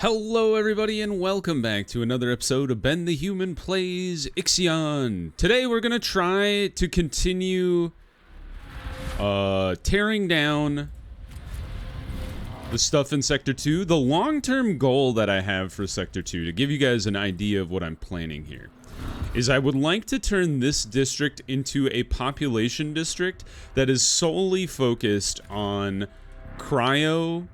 Hello everybody and welcome back to another episode of Ben the Human Plays IXION. Today we're gonna try to continue tearing down the stuff in Sector 2. The long-term goal that I have for Sector 2, to give you guys an idea of what I'm planning here, is I would like to turn this district into a population district that is solely focused on cryo.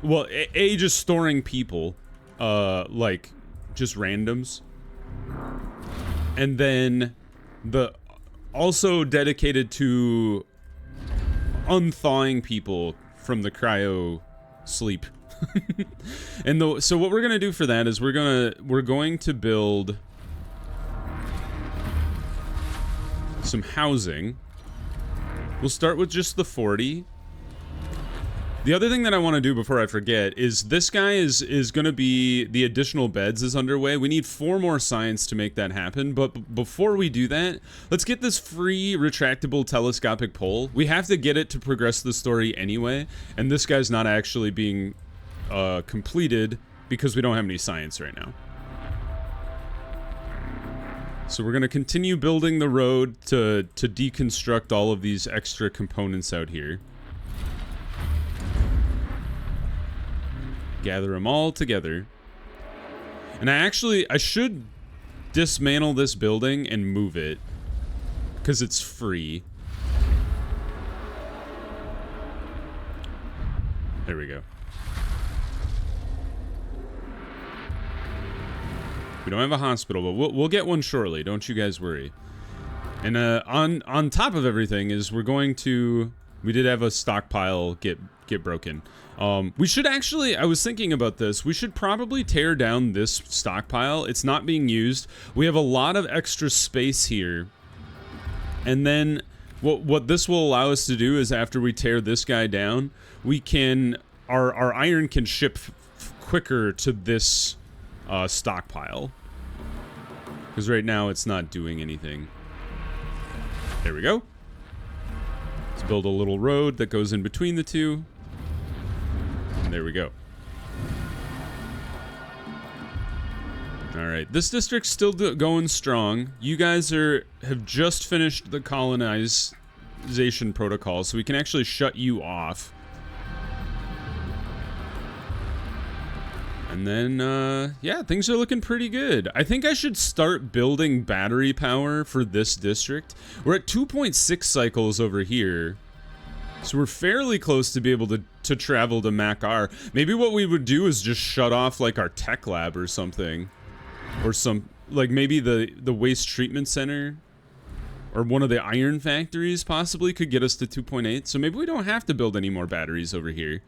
Well, just storing people, like, just randoms. And then also dedicated to unthawing people from the cryo sleep. And so what we're gonna do for that is we're going to build some housing. We'll start with just the 40. The other thing that I want to do before I forget is this guy is going to be the additional beds is underway. We need 4 more science to make that happen. But before we do that, let's get this free retractable telescopic pole. We have to get it to progress the story anyway. And this guy's not actually being completed because we don't have any science right now. So we're going to continue building the road to deconstruct all of these extra components out here. Gather them all together. And I should dismantle this building and move it, because it's free. There we go. We don't have a hospital, but we'll get one shortly. Don't you guys worry. And on top of everything is we did have a stockpile get broken. We should actually, I was thinking about this, we should probably tear down this stockpile. It's not being used. We have a lot of extra space here. And then what this will allow us to do is after we tear this guy down, we can, our iron can ship quicker to this stockpile. Because right now it's not doing anything. There we go. Let's build a little road that goes in between the two. And there we go. Alright, this district's still going strong. You guys have just finished the colonization protocol, so we can actually shut you off. And then, yeah, things are looking pretty good. I think I should start building battery power for this district. We're at 2.6 cycles over here. So we're fairly close to be able to travel to Mac-R. Maybe what we would do is just shut off, like, our tech lab or something. Or like, maybe the waste treatment center. Or one of the iron factories, possibly, could get us to 2.8. So maybe we don't have to build any more batteries over here.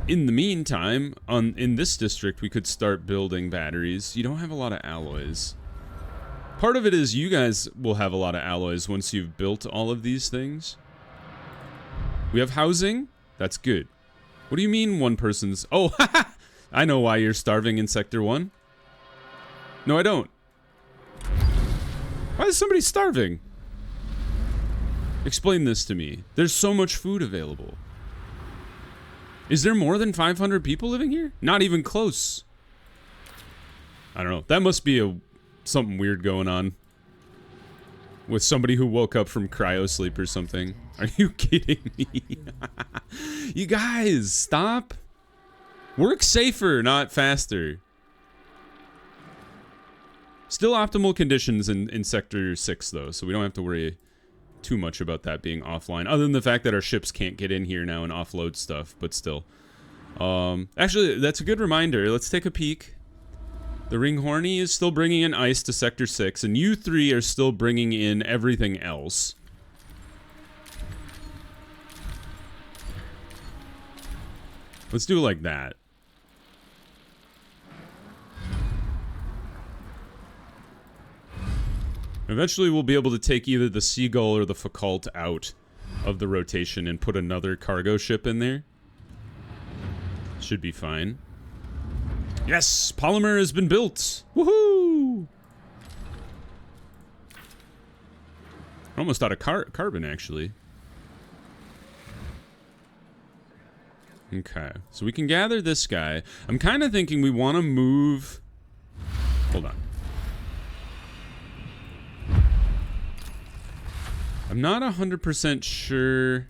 In the meantime, in this district, we could start building batteries. You don't have a lot of alloys. Part of it is you guys will have a lot of alloys once you've built all of these things. We have housing. That's good. What do you mean one person's... Oh, I know why you're starving in Sector 1. No, I don't. Why is somebody starving? Explain this to me. There's so much food available. Is there more than 500 people living here? Not even close. I don't know. That must be something weird going on with somebody who woke up from cryo sleep or something. Are you kidding me? You guys, stop. Work safer, not faster. Still optimal conditions in Sector 6, though, so we don't have to worry too much about that being offline, other than the fact that our ships can't get in here now and offload stuff, but still. Actually, that's a good reminder. Let's take a peek. The Ringhorny is still bringing in ice to Sector 6, and you 3 are still bringing in everything else. Let's do it like that. Eventually we'll be able to take either the Seagull or the Foucault out of the rotation and put another cargo ship in there. Should be fine. Yes! Polymer has been built! Woohoo! Almost out of carbon, actually. Okay, so we can gather this guy. I'm kind of thinking we want to move... Hold on. I'm not 100% sure...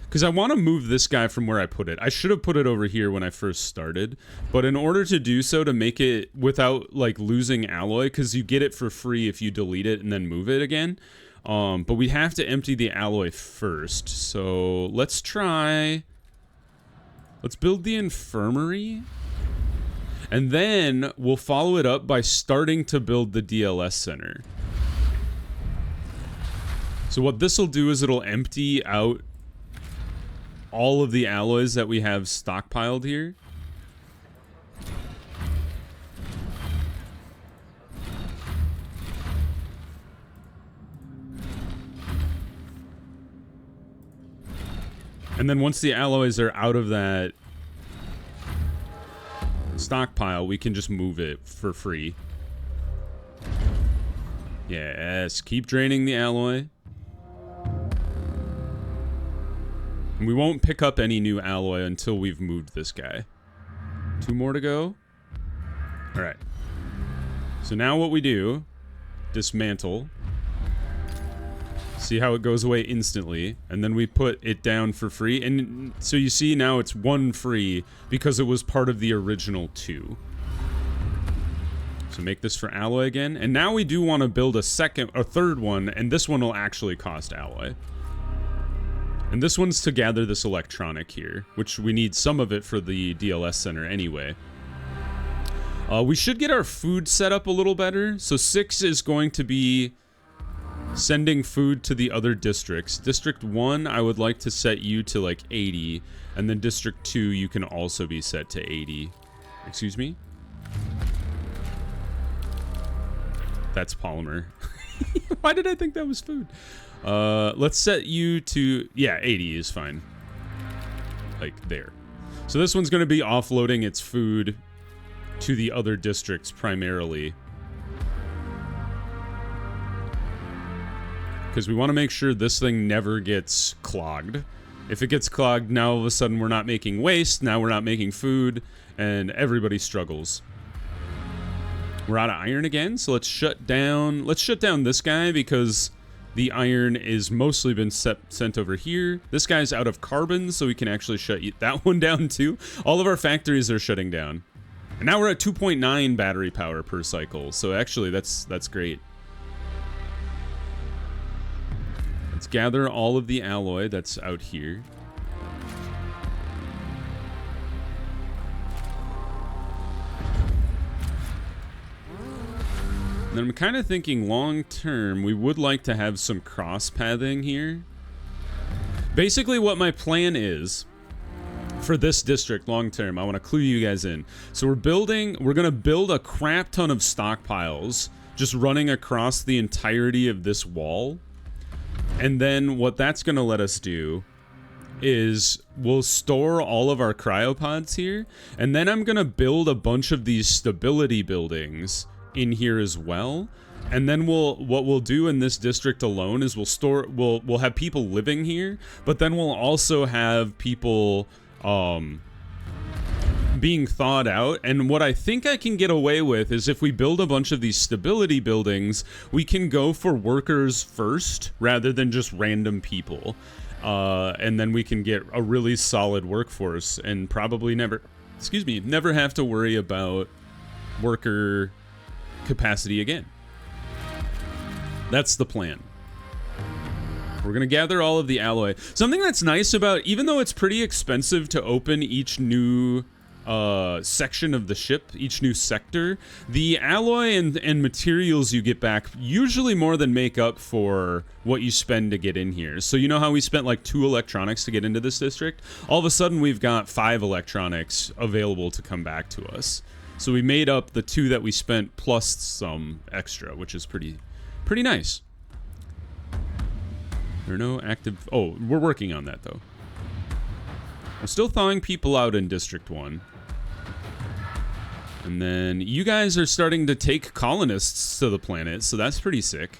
Because I want to move this guy from where I put it. I should have put it over here when I first started. But in order to do so, to make it without, like, losing alloy, because you get it for free if you delete it and then move it again. But we have to empty the alloy first. So let's try... Let's build the infirmary. And then we'll follow it up by starting to build the DLS center. So what this will do is it'll empty out all of the alloys that we have stockpiled here. And then once the alloys are out of that stockpile, we can just move it for free. Yes, keep draining the alloy. And we won't pick up any new alloy until we've moved this guy. 2 more to go. Alright. So now what we do, dismantle. See how it goes away instantly. And then we put it down for free. And so you see now it's 1 free because it was part of the original 2. So make this for alloy again. And now we do want to build a third one, and this one will actually cost alloy. And this one's to gather this electronic here, which we need some of it for the DLS center anyway. We should get our food set up a little better. So 6 is going to be sending food to the other districts. District 1, I would like to set you to like 80. And then District 2, you can also be set to 80. Excuse me? That's polymer. Why did I think that was food? Let's set you to... Yeah, 80 is fine. Like, there. So this one's going to be offloading its food to the other districts primarily. Because we want to make sure this thing never gets clogged. If it gets clogged, now all of a sudden we're not making waste, now we're not making food, and everybody struggles. We're out of iron again, so let's shut down this guy because the iron is mostly been sent over here. This guy's out of carbon, so we can actually shut that one down too. All of our factories are shutting down. And now we're at 2.9 battery power per cycle, so actually that's great. Let's gather all of the alloy that's out here. And I'm kind of thinking long term, we would like to have some cross pathing here. Basically what my plan is for this district long term, I want to clue you guys in. So we're going to build a crap ton of stockpiles just running across the entirety of this wall. And then what that's going to let us do is we'll store all of our cryopods here. And then I'm going to build a bunch of these stability buildings in here as well. And then what we'll do in this district alone is we'll have people living here, but then we'll also have people being thawed out. And what I think I can get away with is if we build a bunch of these stability buildings, we can go for workers first rather than just random people. And then we can get a really solid workforce and probably never have to worry about worker capacity again. That's the plan. We're gonna gather all of the alloy. Something that's nice about, even though it's pretty expensive to open each new section of the ship, each new sector, the alloy and materials you get back usually more than make up for what you spend to get in here. So you know how we spent like 2 electronics to get into this district? All of a sudden we've got 5 electronics available to come back to us. So we made up the 2 that we spent plus some extra, which is pretty nice. There are no active... Oh, we're working on that, though. I'm still thawing people out in District 1. And then you guys are starting to take colonists to the planet, so that's pretty sick.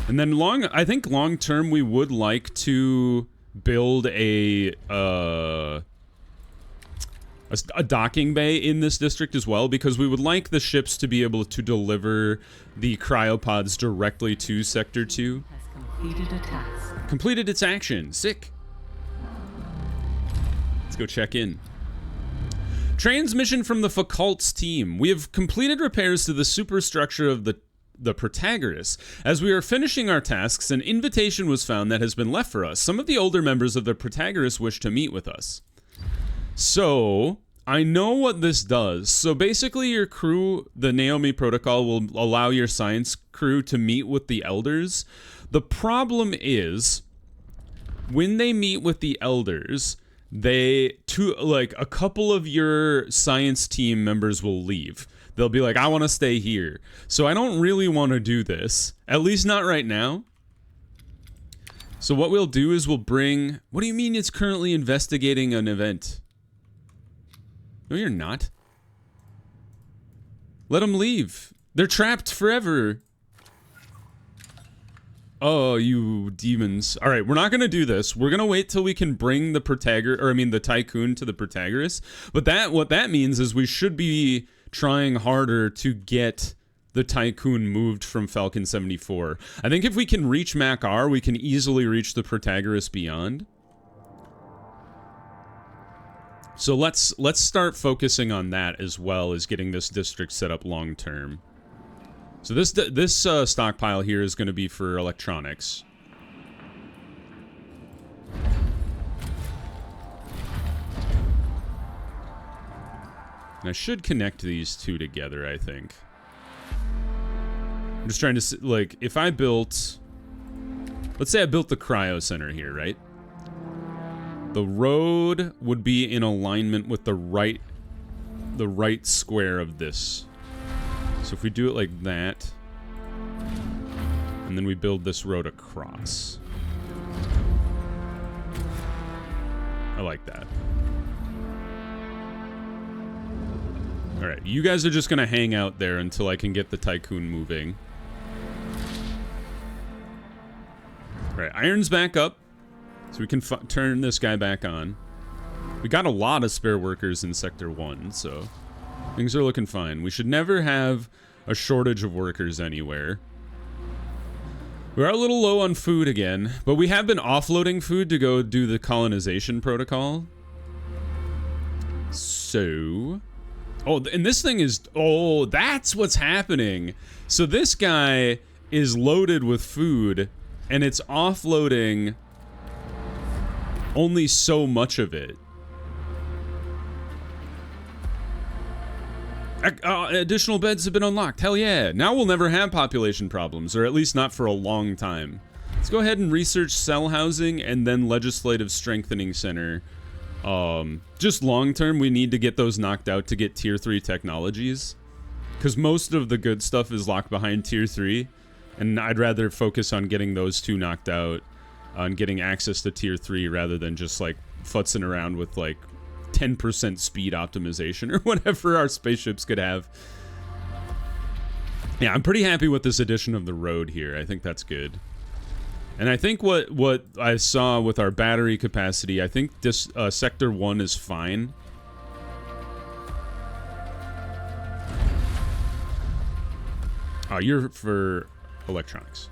And then I think long term we would like to build a docking bay in this district as well, because we would like the ships to be able to deliver the cryopods directly to Sector 2. Has completed a task. Completed its action. Sick. Let's go check in. Transmission from the Foucault's team. We have completed repairs to the superstructure of the Protagoras. As we are finishing our tasks, an invitation was found that has been left for us. Some of the older members of the Protagoras wish to meet with us. So, I know what this does. So basically your crew, the Naomi Protocol, will allow your science crew to meet with the elders. The problem is, when they meet with the elders, a couple of your science team members will leave. They'll be like, I want to stay here. So I don't really want to do this. At least not right now. So what we'll do is we'll bring... What do you mean it's currently investigating an event? No, you're not. Let them leave. They're trapped forever. Oh, you demons. All right, we're not going to do this. We're going to wait till we can bring the Tiqqun to the Protagoras. But what that means is we should be trying harder to get the Tiqqun moved from Falcon 74. I think if we can reach Mac-R, we can easily reach the Protagoras beyond. So let's start focusing on that as well as getting this district set up long term. So this stockpile here is going to be for electronics. And I should connect these two together, I think. I'm just trying to, like, if I built... Let's say I built the cryo center here, right? The road would be in alignment with the right square of this. So if we do it like that, and then we build this road across. I like that. Alright, you guys are just gonna hang out there until I can get the Tiqqun moving. Alright, iron's back up. So we can turn this guy back on. We got a lot of spare workers in Sector 1, so things are looking fine. We should never have a shortage of workers anywhere. We are a little low on food again, but we have been offloading food to go do the colonization protocol. So... Oh, and this thing is... Oh, that's what's happening. So this guy is loaded with food, and it's offloading... only so much of it. Additional beds have been unlocked. Hell yeah. Now we'll never have population problems, or at least not for a long time. Let's go ahead and research cell housing and then legislative strengthening center. Just long term, we need to get those knocked out to get tier 3 technologies. Because most of the good stuff is locked behind tier 3. And I'd rather focus on getting those two knocked out. On getting access to tier 3 rather than just like futzing around with like 10% speed optimization or whatever our spaceships could have. Yeah, I'm pretty happy with this addition of the road here. I think that's good. And I think what I saw with our battery capacity, I think this Sector 1 is fine. Oh, you're for electronics.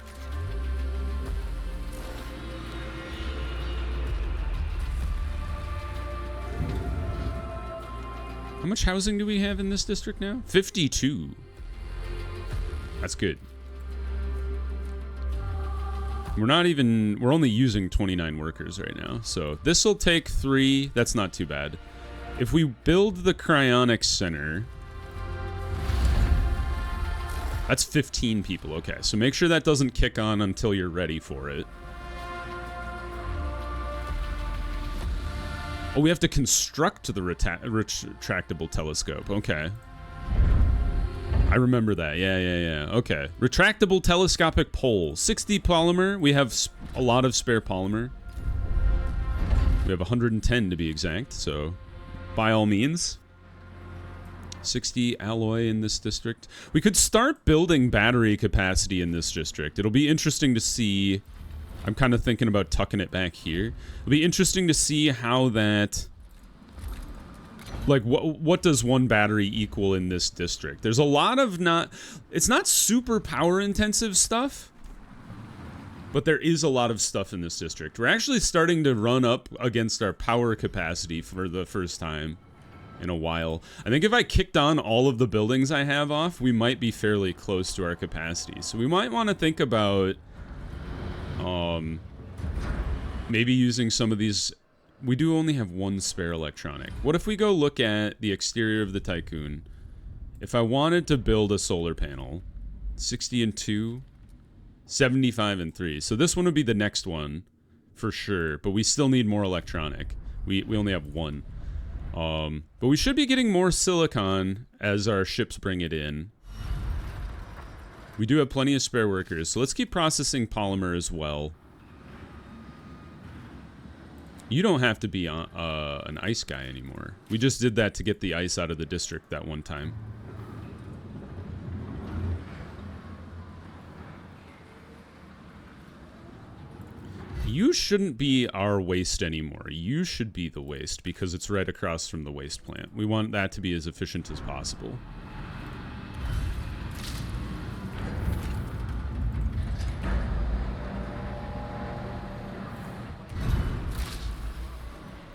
How much housing do we have in this district now? 52. That's good. We're only using 29 workers right now. So this will take 3. That's not too bad. If we build the cryonics center, that's 15 people. Okay, so make sure that doesn't kick on until you're ready for it. Oh, we have to construct the retractable telescope. Okay. I remember that. Yeah. Okay. Retractable telescopic pole. 60 polymer. We have a lot of spare polymer. We have 110 to be exact, so by all means. 60 alloy in this district. We could start building battery capacity in this district. It'll be interesting to see I'm kind of thinking about tucking it back here. It'll be interesting to see how that... Like, what does one battery equal in this district? There's a lot of not... It's not super power-intensive stuff, but there is a lot of stuff in this district. We're actually starting to run up against our power capacity for the first time in a while. I think if I kicked on all of the buildings I have off, we might be fairly close to our capacity. So we might want to think about... maybe using some of these... We do only have one spare electronic. What if we go look at the exterior of the Tiqqun? If I wanted to build a solar panel, 60 and 2, 75 and 3. So this one would be the next one, for sure. But we still need more electronic. We only have one. But we should be getting more silicon as our ships bring it in. We do have plenty of spare workers, so let's keep processing polymer as well. You don't have to be an ice guy anymore. We just did that to get the ice out of the district that one time. You shouldn't be our waste anymore. You should be the waste because it's right across from the waste plant. We want that to be as efficient as possible.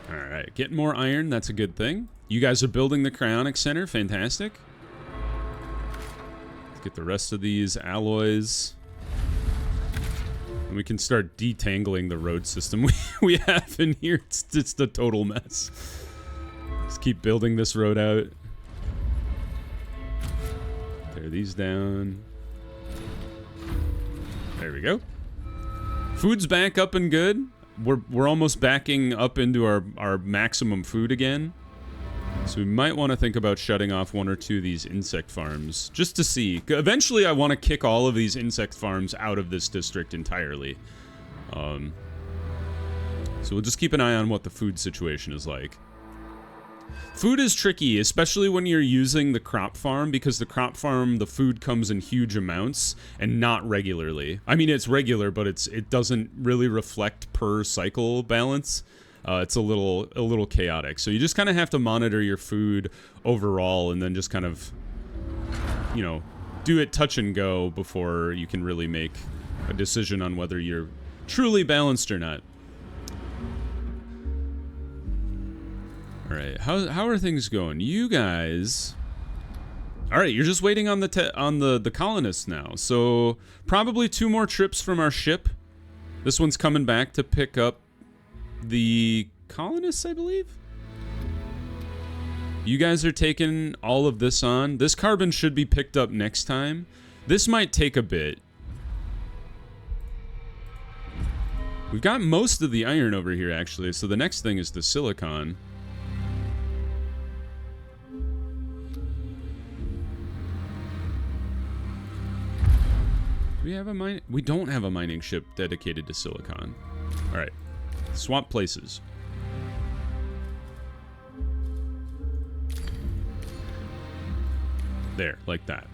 Alright, getting more iron, that's a good thing. You guys are building the cryonic center, fantastic. Let's get the rest of these alloys. And we can start detangling the road system we have in here. It's the total mess. Let's keep building this road out. Tear these down. There we go. Food's back up and good. We're almost backing up into our maximum food again. So we might want to think about shutting off one or two of these insect farms, just to see. Eventually I want to kick all of these insect farms out of this district entirely. So we'll just keep an eye on what the food situation is like. Food is tricky, especially when you're using the crop farm, because the crop farm, the food comes in huge amounts and not regularly. I mean, it's regular, but it doesn't really reflect per cycle balance. It's a little chaotic. So you just kind of have to monitor your food overall and then just kind of, you know, do it touch and go before you can really make a decision on whether you're truly balanced or not. All right, how are things going? You guys... All right, you're just waiting on the colonists now. So probably 2 more trips from our ship. This one's coming back to pick up the colonists, I believe. You guys are taking all of this on. This carbon should be picked up next time. This might take a bit. We've got most of the iron over here, actually, so the next thing is the silicon. Do we have a mine? We don't have a mining ship dedicated to silicon. All right. Swap places. There, like that.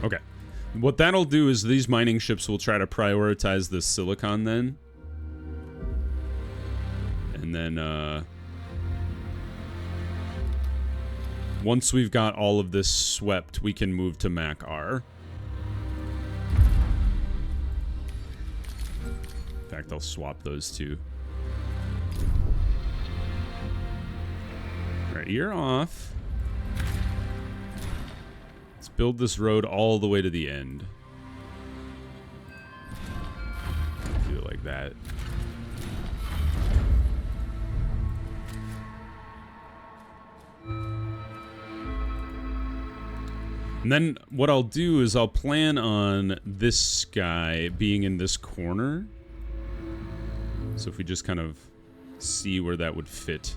Okay. What that'll do is these mining ships will try to prioritize this silicon then. And then, once we've got all of this swept, we can move to Mac R. In fact, I'll swap those two. Alright, you're off. Let's build this road all the way to the end. Do it like that. And then what I'll do is I'll plan on this guy being in this corner. So if we just kind of see where that would fit.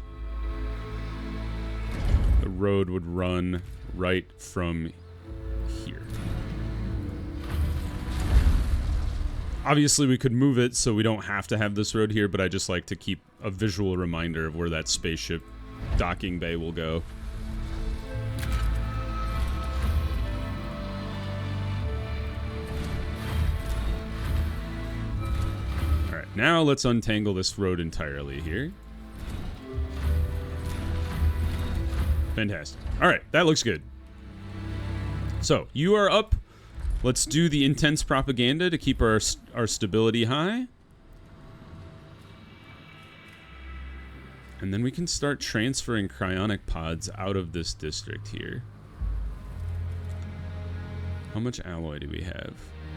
The road would run right from here. Obviously we could move it so we don't have to have this road here, but I just like to keep a visual reminder of where that spaceship docking bay will go. Now let's untangle this road entirely here. Fantastic. All right, that looks good. So, you are up. Let's do the intense propaganda to keep our stability high. And then we can start transferring cryonic pods out of this district here. How much alloy do we have?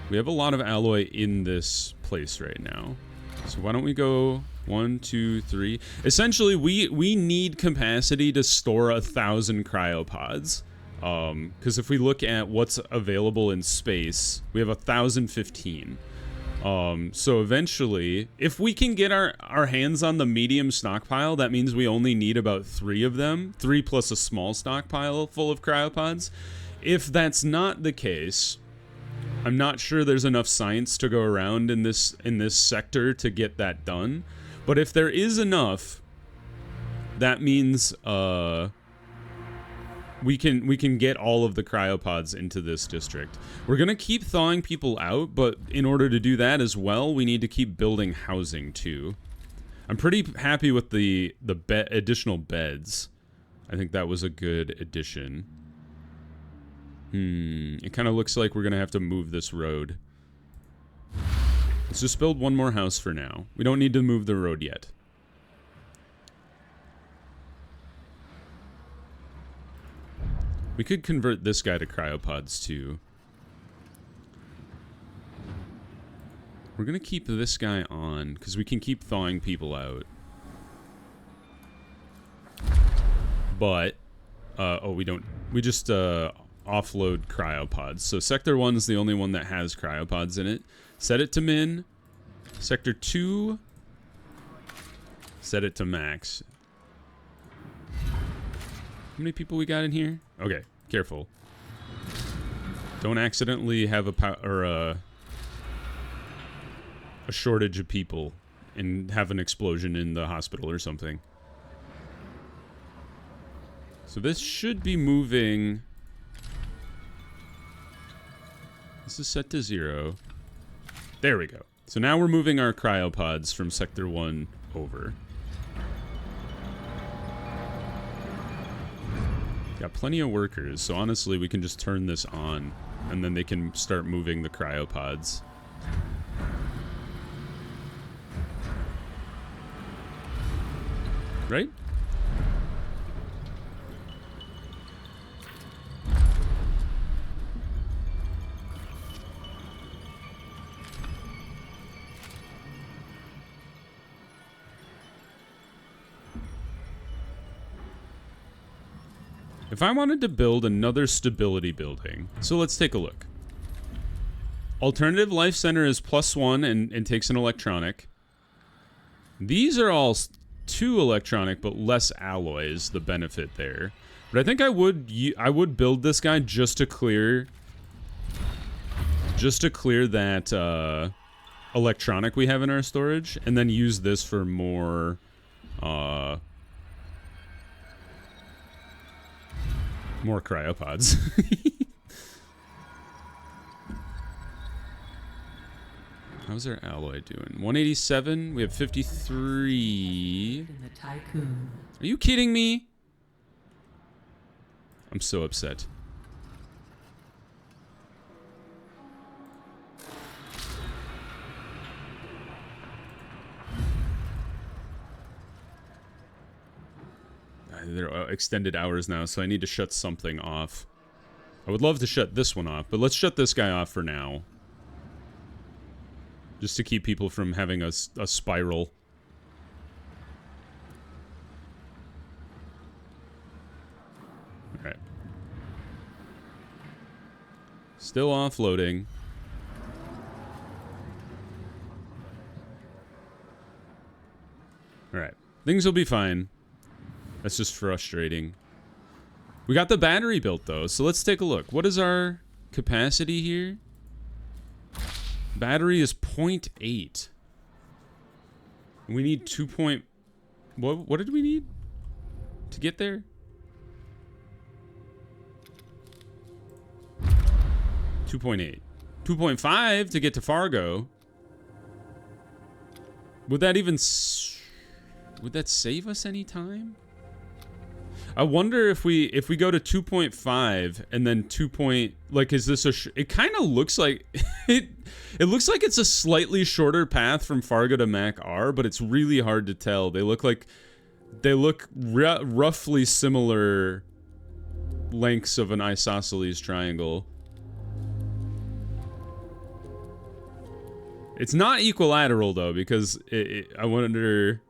We have a lot of alloy in this place right now. So why don't we go 1, 2, 3. Essentially, we need capacity to store 1,000 cryopods. Because if we look at what's available in space, we have 1,015. So eventually, if we can get our hands on the medium stockpile, that means we only need about 3 of them. 3 plus a small stockpile full of cryopods. If that's not the case, I'm not sure there's enough science to go around in this sector to get that done. But if there is enough, that means we can get all of the cryopods into this district. We're gonna keep thawing people out, but in order to do that as well, we need to keep building housing too. I'm pretty happy with the additional beds. I think that was a good addition. It kind of looks like we're gonna have to move this road. Let's just build one more house for now. We don't need to move the road yet. We could convert this guy to cryopods too. We're gonna keep this guy on because we can keep thawing people out. But oh, we don't. We just offload cryopods. So Sector 1's the only one that has cryopods in it. Set it to min. Sector 2. Set it to max. How many people we got in here? Okay, careful. Don't accidentally have a shortage of people and have an explosion in the hospital or something. So this should be moving. This is set to 0. There we go. So now we're moving our cryopods from Sector 1 over. Got plenty of workers, so honestly we can just turn this on and then they can start moving the cryopods. Right? If I wanted to build another stability building, so let's take a look. Alternative Life Center is +1 and takes an electronic. These are all 2 electronic, but less alloy is the benefit there. But I think I would build this guy just to clear that electronic we have in our storage, and then use this for more more cryopods. How's our alloy doing? 187. We have 53. In the Tiqqun. Are you kidding me? I'm so upset. They're extended hours now, so I need to shut something off. I would love to shut this one off, but let's shut this guy off for now. Just to keep people from having a spiral. Alright. Still offloading. Alright. Things will be fine. That's just frustrating. We got the battery built, though, so let's take a look. What is our capacity here? Battery is 0.8. We need 2. What did we need to get there? 2.8. 2.5 to get to Fargo. Would that even... would that save us any time? I wonder if we go to 2.5 and then 2. Like, is this a... it kind of looks like... it looks like it's a slightly shorter path from Fargo to Mac R, but it's really hard to tell. They look like... they look roughly similar lengths of an isosceles triangle. It's not equilateral, though, because I wonder...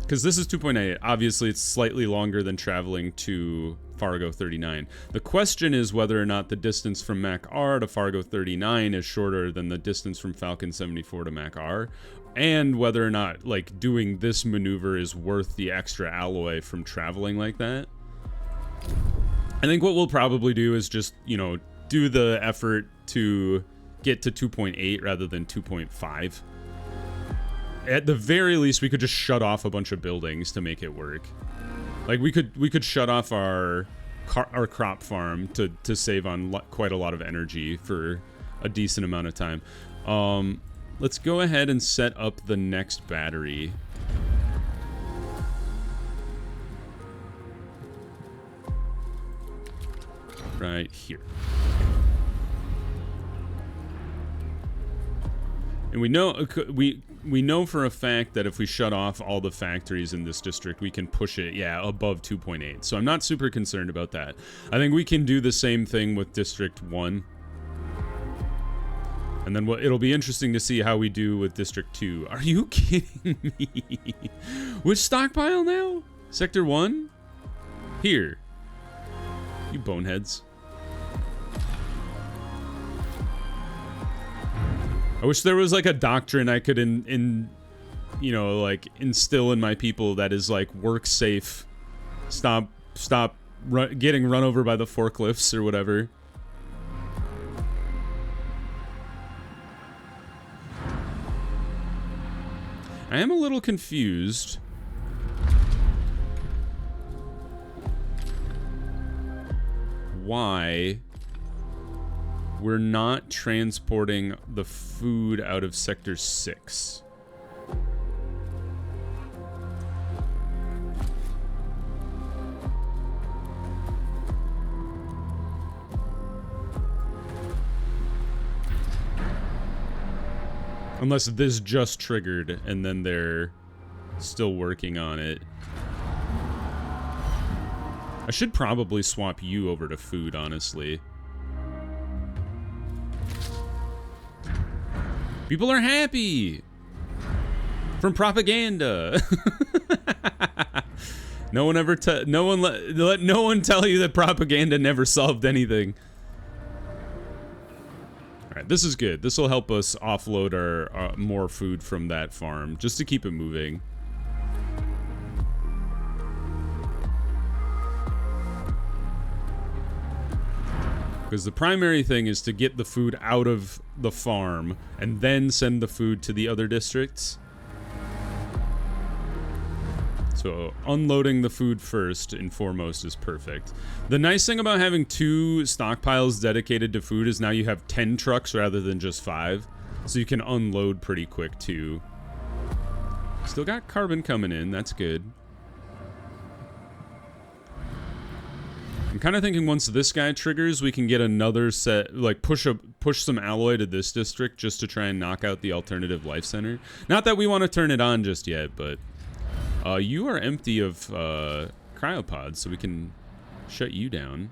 because this is 2.8. Obviously, it's slightly longer than traveling to Fargo 39. The question is whether or not the distance from Mac R to Fargo 39 is shorter than the distance from Falcon 74 to Mac R, and whether or not, like, doing this maneuver is worth the extra alloy from traveling like that. I think what we'll probably do is just, you know, do the effort to get to 2.8 rather than 2.5. At the very least, we could just shut off a bunch of buildings to make it work. Like, we could shut off our crop farm to save on quite a lot of energy for a decent amount of time. Let's go ahead and set up the next battery. Right here. And we know for a fact that if we shut off all the factories in this district, we can push it, yeah, above 2.8. So I'm not super concerned about that. I think we can do the same thing with District 1. And then it'll be interesting to see how we do with District 2. Are you kidding me? Which stockpile now? Sector 1? Here. You boneheads. I wish there was like a doctrine I could you know, like instill in my people that is like, work safe, stop getting run over by the forklifts or whatever. I am a little confused. Why we're not transporting the food out of Sector 6. Unless this just triggered and then they're still working on it. I should probably swap you over to food, honestly. People are happy from propaganda. No one ever let no one tell you that propaganda never solved anything. All right, this is good. This will help us offload our more food from that farm just to keep it moving. Because the primary thing is to get the food out of the farm and then send the food to the other districts. So unloading the food first and foremost is perfect. The nice thing about having 2 stockpiles dedicated to food is now you have 10 trucks rather than just 5. So you can unload pretty quick too. Still got carbon coming in, that's good. I'm kind of thinking once this guy triggers, we can get another set, like push some alloy to this district just to try and knock out the alternative life center. Not that we want to turn it on just yet, but you are empty of cryopods, so we can shut you down.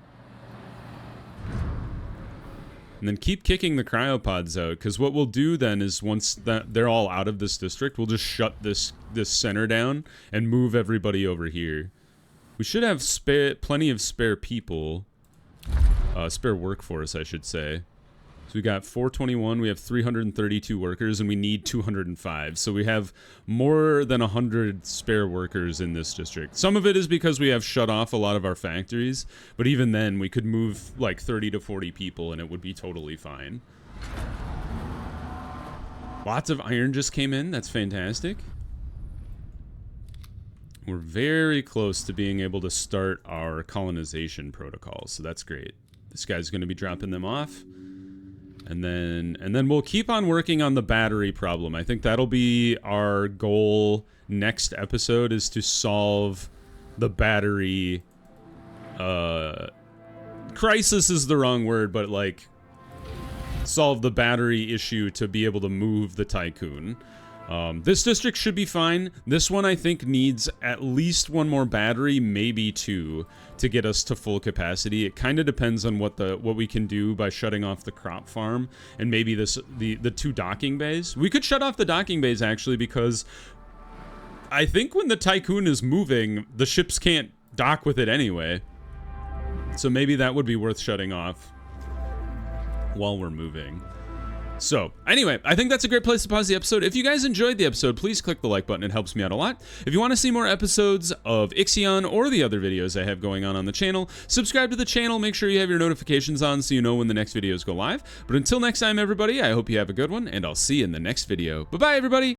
And then keep kicking the cryopods out, because what we'll do then is once that they're all out of this district, we'll just shut this center down and move everybody over here. We should have plenty of spare people, spare workforce, I should say. So we got 421, we have 332 workers, and we need 205. So we have more than 100 spare workers in this district. Some of it is because we have shut off a lot of our factories, but even then, we could move like 30 to 40 people, and it would be totally fine. Lots of iron just came in, that's fantastic. We're very close to being able to start our colonization protocol, so that's great. This guy's going to be dropping them off. And then we'll keep on working on the battery problem. I think that'll be our goal next episode, is to solve the battery crisis is the wrong word, but like solve the battery issue to be able to move the Tiqqun. This district should be fine. This one I think needs at least one more battery, maybe two, to get us to full capacity. It kind of depends on what we can do by shutting off the crop farm and maybe the two docking bays. We could shut off the docking bays actually, because I think when the Tiqqun is moving, the ships can't dock with it anyway. So maybe that would be worth shutting off while we're moving. So, anyway, I think that's a great place to pause the episode. If you guys enjoyed the episode, please click the like button. It helps me out a lot. If you want to see more episodes of IXION or the other videos I have going on the channel, subscribe to the channel. Make sure you have your notifications on so you know when the next videos go live. But until next time, everybody, I hope you have a good one, and I'll see you in the next video. Bye-bye, everybody!